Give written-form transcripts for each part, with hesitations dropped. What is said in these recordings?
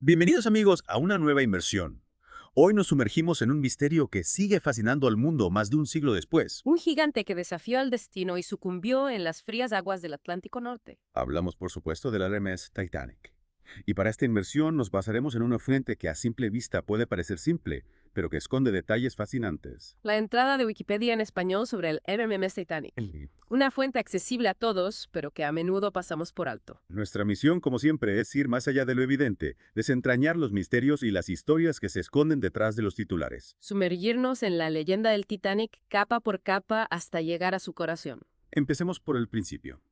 Bienvenidos amigos a una nueva inmersión. Hoy nos sumergimos en un misterio que sigue fascinando al mundo más de un siglo después. Un gigante que desafió al destino y sucumbió en las frías aguas del Atlántico Norte. Hablamos por supuesto del RMS Titanic. Y para esta inmersión nos basaremos en una fuente que a simple vista puede parecer simple, pero que esconde detalles fascinantes. La entrada de Wikipedia en español sobre el RMS Titanic. Una fuente accesible a todos, pero que a menudo pasamos por alto. Nuestra misión, como siempre, es ir más allá de lo evidente, desentrañar los misterios y las historias que se esconden detrás de los titulares. Sumergirnos en la leyenda del Titanic capa por capa hasta llegar a su corazón. Empecemos por el principio.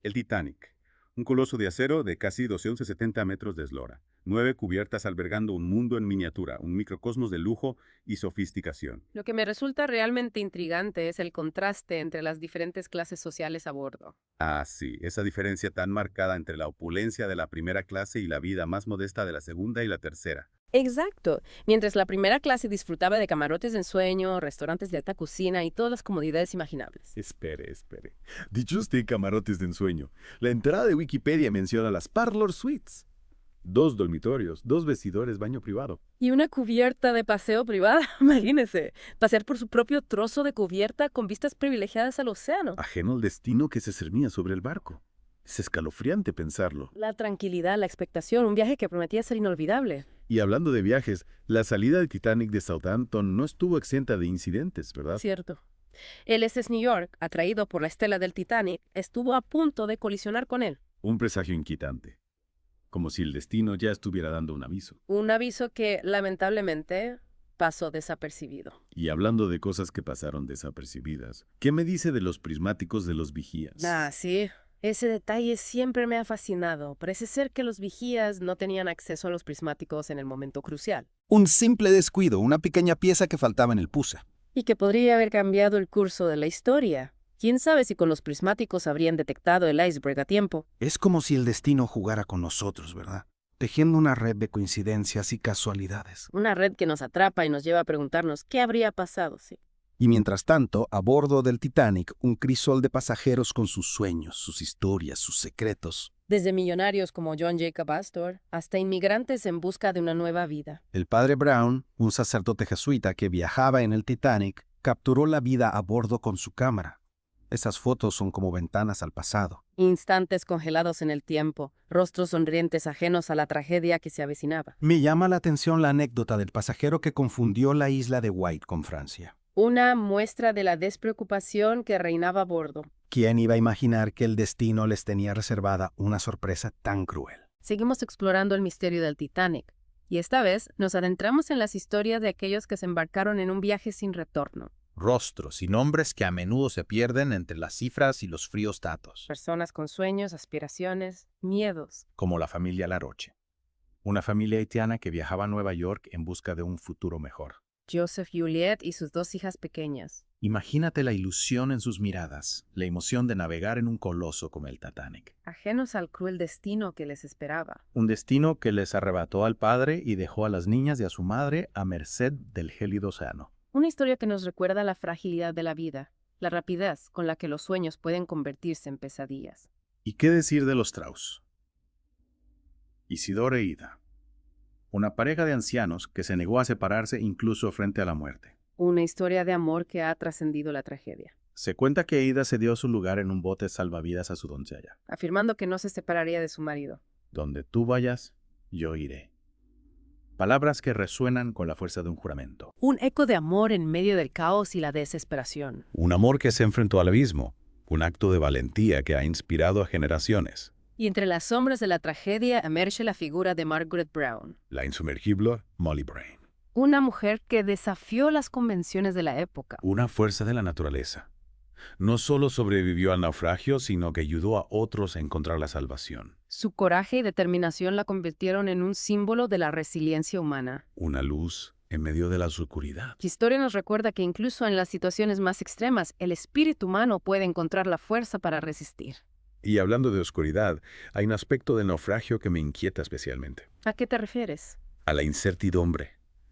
El Titanic, un coloso de acero de casi 270 metros de eslora, 9 cubiertas albergando un mundo en miniatura, un microcosmos de lujo y sofisticación. Lo que me resulta realmente intrigante es el contraste entre las diferentes clases sociales a bordo. Ah, sí, esa diferencia tan marcada entre la opulencia de la primera clase y la vida más modesta de la segunda y la tercera. Exacto. Mientras la primera clase disfrutaba de camarotes de ensueño, restaurantes de alta cocina y todas las comodidades imaginables. Espere. Dicho usted camarotes de ensueño, la entrada de Wikipedia menciona las Parlor Suites. 2 dormitorios, 2 vestidores, baño privado. Y una cubierta de paseo privada, imagínese, pasear por su propio trozo de cubierta con vistas privilegiadas al océano. Ajeno al destino que se cernía sobre el barco. Es escalofriante pensarlo. La tranquilidad, la expectación, un viaje que prometía ser inolvidable. Y hablando de viajes, la salida del Titanic de Southampton no estuvo exenta de incidentes, ¿verdad? Cierto. El SS New York, atraído por la estela del Titanic, estuvo a punto de colisionar con él. Un presagio inquietante. Como si el destino ya estuviera dando un aviso. Un aviso que, lamentablemente, pasó desapercibido. Y hablando de cosas que pasaron desapercibidas, ¿qué me dice de los prismáticos de los vigías? Ah, sí. Ese detalle siempre me ha fascinado. Parece ser que los vigías no tenían acceso a los prismáticos en el momento crucial. Un simple descuido, una pequeña pieza que faltaba en el puzzle. Y que podría haber cambiado el curso de la historia. ¿Quién sabe si con los prismáticos habrían detectado el iceberg a tiempo? Es como si el destino jugara con nosotros, ¿verdad? Tejiendo una red de coincidencias y casualidades. Una red que nos atrapa y nos lleva a preguntarnos qué habría pasado, sí. Y mientras tanto, a bordo del Titanic, un crisol de pasajeros con sus sueños, sus historias, sus secretos. Desde millonarios como John Jacob Astor hasta inmigrantes en busca de una nueva vida. El padre Brown, un sacerdote jesuita que viajaba en el Titanic, capturó la vida a bordo con su cámara. Esas fotos son como ventanas al pasado. Instantes congelados en el tiempo, rostros sonrientes ajenos a la tragedia que se avecinaba. Me llama la atención la anécdota del pasajero que confundió la isla de White con Francia. Una muestra de la despreocupación que reinaba a bordo. ¿Quién iba a imaginar que el destino les tenía reservada una sorpresa tan cruel? Seguimos explorando el misterio del Titanic, y esta vez nos adentramos en las historias de aquellos que se embarcaron en un viaje sin retorno. Rostros y nombres que a menudo se pierden entre las cifras y los fríos datos, Personas con sueños, aspiraciones, miedos. como la familia Laroche, una familia haitiana que viajaba a Nueva York en busca de un futuro mejor. Joseph Juliet y sus 2 hijas pequeñas. Imagínate la ilusión en sus miradas, la emoción de navegar en un coloso como el Titanic. Ajenos al cruel destino que les esperaba. Un destino que les arrebató al padre y dejó a las niñas y a su madre a merced del gélido océano. Una historia que nos recuerda la fragilidad de la vida, la rapidez con la que los sueños pueden convertirse en pesadillas. ¿Y qué decir de los Strauss? Isidoro e Ida. Una pareja de ancianos que se negó a separarse incluso frente a la muerte. Una historia de amor que ha trascendido la tragedia, Se cuenta que Ida cedió su lugar en un bote salvavidas a su doncella. afirmando que no se separaría de su marido. Donde tú vayas, yo iré. Palabras que resuenan con la fuerza de un juramento. Un eco de amor en medio del caos y la desesperación. Un amor que se enfrentó al abismo, un acto de valentía que ha inspirado a generaciones. Y entre las sombras de la tragedia emerge la figura de Margaret Brown, La insumergible Molly Brain. una mujer que desafió las convenciones de la época. Una fuerza de la naturaleza. No solo sobrevivió al naufragio, sino que ayudó a otros a encontrar la salvación. Su coraje y determinación la convirtieron en un símbolo de la resiliencia humana. Una luz en medio de la oscuridad. La historia nos recuerda que incluso en las situaciones más extremas, el espíritu humano puede encontrar la fuerza para resistir. Y hablando de oscuridad, hay un aspecto del naufragio que me inquieta especialmente. ¿A qué te refieres? A la incertidumbre.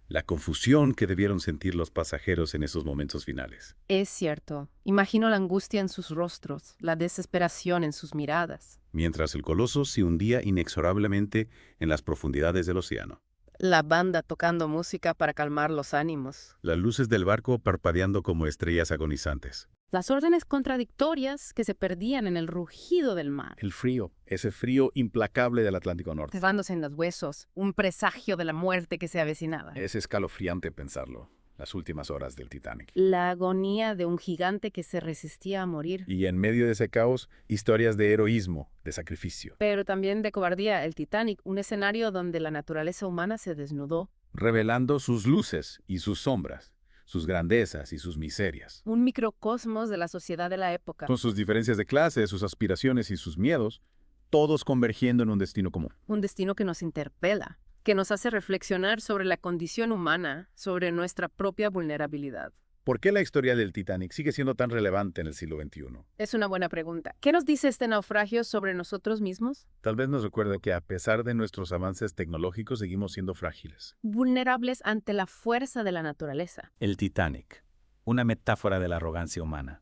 La confusión que debieron sentir los pasajeros en esos momentos finales. Es cierto. Imagino la angustia en sus rostros, la desesperación en sus miradas. Mientras el coloso se hundía inexorablemente en las profundidades del océano. La banda tocando música para calmar los ánimos. Las luces del barco parpadeando como estrellas agonizantes. Las órdenes contradictorias que se perdían en el rugido del mar. El frío, ese frío implacable del Atlántico Norte. Cerrándose en los huesos, un presagio de la muerte que se avecinaba. Es escalofriante pensarlo, las últimas horas del Titanic. La agonía de un gigante que se resistía a morir. Y en medio de ese caos, historias de heroísmo, de sacrificio. Pero también de cobardía, el Titanic, un escenario donde la naturaleza humana se desnudó. Revelando sus luces y sus sombras, sus grandezas y sus miserias. Un microcosmos de la sociedad de la época. Con sus diferencias de clase, sus aspiraciones y sus miedos, todos convergiendo en un destino común. Un destino que nos interpela, que nos hace reflexionar sobre la condición humana, sobre nuestra propia vulnerabilidad. ¿Por qué la historia del Titanic sigue siendo tan relevante en el siglo XXI? Es una buena pregunta. ¿Qué nos dice este naufragio sobre nosotros mismos? Tal vez nos recuerde que a pesar de nuestros avances tecnológicos seguimos siendo frágiles. Vulnerables ante la fuerza de la naturaleza. El Titanic, una metáfora de la arrogancia humana,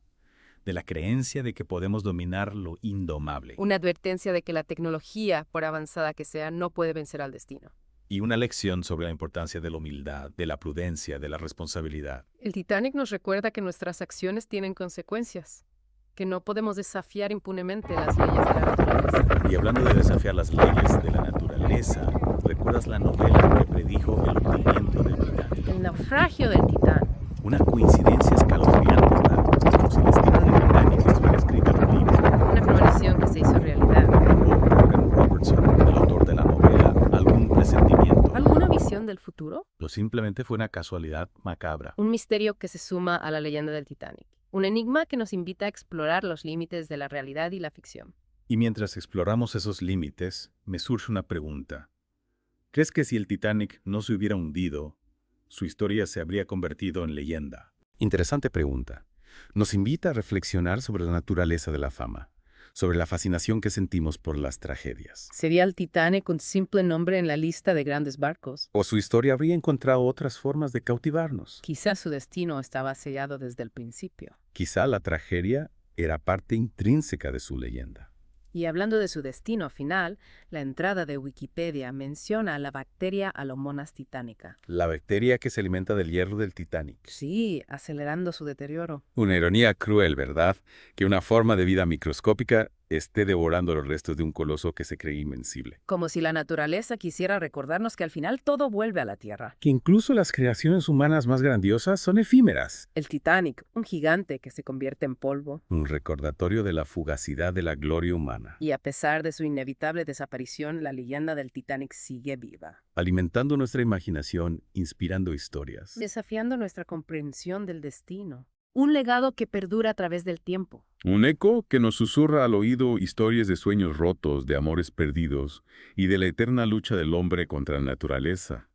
de la creencia de que podemos dominar lo indomable. Una advertencia de que la tecnología, por avanzada que sea, no puede vencer al destino. Y una lección sobre la importancia de la humildad, de la prudencia, de la responsabilidad. El Titanic nos recuerda que nuestras acciones tienen consecuencias, que no podemos desafiar impunemente las leyes de la naturaleza. Y hablando de desafiar las leyes de la naturaleza, ¿recuerdas la novela que predijo el hundimiento del Titanic? El naufragio del Titán. Una coincidencia escalofriante, ¿verdad? Como si el destino del Titanic estuviera escrito en un libro. Una premonición que se hizo realidad. Morgan Robertson, el autor de la novela, algún presentimiento. ¿Alguna visión del futuro? O simplemente fue una casualidad macabra. Un misterio que se suma a la leyenda del Titanic. Un enigma que nos invita a explorar los límites de la realidad y la ficción. Y mientras exploramos esos límites, me surge una pregunta. ¿Crees que si el Titanic no se hubiera hundido, su historia se habría convertido en leyenda? Interesante pregunta. Nos invita a reflexionar sobre la naturaleza de la fama, sobre la fascinación que sentimos por las tragedias. ¿Sería el Titanic un simple nombre en la lista de grandes barcos? ¿O su historia habría encontrado otras formas de cautivarnos? Quizás su destino estaba sellado desde el principio. Quizá la tragedia era parte intrínseca de su leyenda. Y hablando de su destino final, la entrada de Wikipedia menciona a la bacteria Alomonas titanica. La bacteria que se alimenta del hierro del Titanic. Sí, acelerando su deterioro. Una ironía cruel, ¿verdad? Que una forma de vida microscópica esté devorando los restos de un coloso que se cree invencible. Como si la naturaleza quisiera recordarnos que al final todo vuelve a la Tierra. Que incluso las creaciones humanas más grandiosas son efímeras. El Titanic, un gigante que se convierte en polvo. Un recordatorio de la fugacidad de la gloria humana. Y a pesar de su inevitable desaparición, la leyenda del Titanic sigue viva. Alimentando nuestra imaginación, inspirando historias. Desafiando nuestra comprensión del destino. Un legado que perdura a través del tiempo. Un eco que nos susurra al oído historias de sueños rotos, de amores perdidos y de la eterna lucha del hombre contra la naturaleza.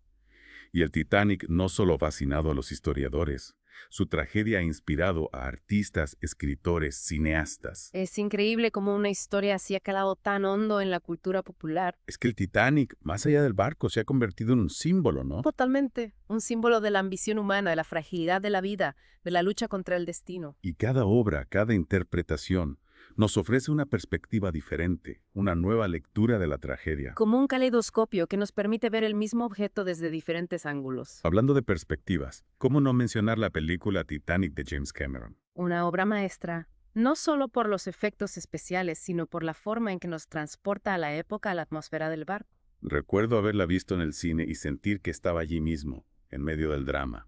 Y el Titanic no solo ha fascinado a los historiadores, su tragedia ha inspirado a artistas, escritores, cineastas. Es increíble cómo una historia así ha calado tan hondo en la cultura popular. Es que el Titanic, más allá del barco, se ha convertido en un símbolo, ¿no? Totalmente. Un símbolo de la ambición humana, de la fragilidad de la vida, de la lucha contra el destino. Y cada obra, cada interpretación, nos ofrece una perspectiva diferente, una nueva lectura de la tragedia. Como un caleidoscopio que nos permite ver el mismo objeto desde diferentes ángulos. Hablando de perspectivas, ¿cómo no mencionar la película Titanic de James Cameron? Una obra maestra, no solo por los efectos especiales, sino por la forma en que nos transporta a la época, a la atmósfera del barco. Recuerdo haberla visto en el cine y sentir que estaba allí mismo, en medio del drama.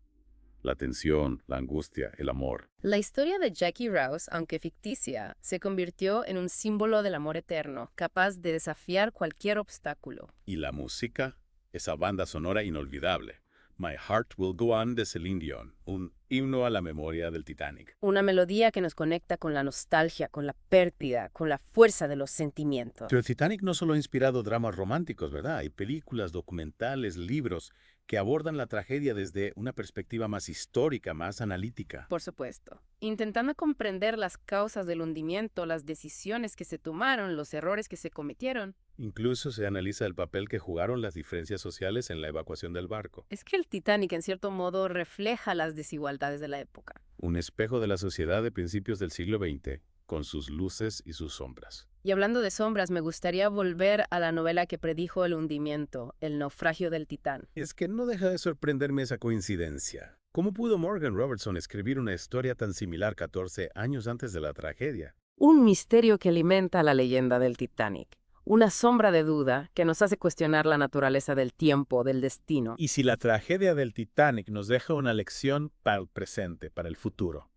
La tensión, la angustia, el amor. La historia de Jackie Rouse, aunque ficticia, se convirtió en un símbolo del amor eterno, capaz de desafiar cualquier obstáculo. Y la música, esa banda sonora inolvidable. My Heart Will Go On de Celine Dion, un Himno a la memoria del Titanic. Una melodía que nos conecta con la nostalgia, con la pérdida, con la fuerza de los sentimientos. Pero el Titanic no solo ha inspirado dramas románticos, ¿verdad? Hay películas, documentales, libros que abordan la tragedia desde una perspectiva más histórica, más analítica. Por supuesto. Intentando comprender las causas del hundimiento, las decisiones que se tomaron, los errores que se cometieron. Incluso se analiza el papel que jugaron las diferencias sociales en la evacuación del barco. Es que el Titanic, en cierto modo, refleja las desigualdades de la época. Un espejo de la sociedad de principios del siglo XX, con sus luces y sus sombras. Y hablando de sombras, me gustaría volver a la novela que predijo el hundimiento, El naufragio del Titán. Es que no deja de sorprenderme esa coincidencia. ¿Cómo pudo Morgan Robertson escribir una historia tan similar 14 años antes de la tragedia? Un misterio que alimenta la leyenda del Titanic. Una sombra de duda que nos hace cuestionar la naturaleza del tiempo, del destino. Y si la tragedia del Titanic nos deja una lección para el presente, para el futuro.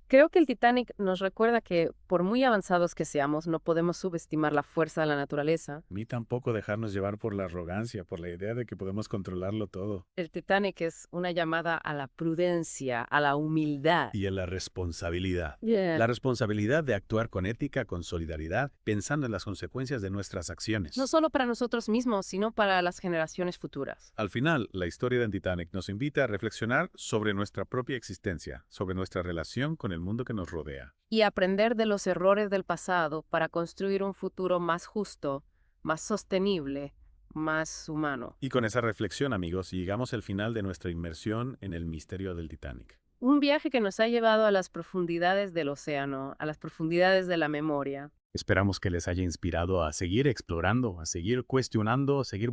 Creo que el Titanic nos recuerda que, por muy avanzados que seamos, no podemos subestimar la fuerza de la naturaleza. A mí tampoco dejarnos llevar por la arrogancia, por la idea de que podemos controlarlo todo. El Titanic es una llamada a la prudencia, a la humildad. Y a la responsabilidad. La responsabilidad de actuar con ética, con solidaridad, pensando en las consecuencias de nuestras acciones. No solo para nosotros mismos, sino para las generaciones futuras. Al final, la historia del Titanic nos invita a reflexionar sobre nuestra propia existencia, sobre nuestra relación con el mundo que nos rodea. Y aprender de los errores del pasado para construir un futuro más justo, más sostenible, más humano. Y con esa reflexión, amigos, llegamos al final de nuestra inmersión en el misterio del Titanic. Un viaje que nos ha llevado a las profundidades del océano, a las profundidades de la memoria. Esperamos que les haya inspirado a seguir explorando, a seguir cuestionando, a seguir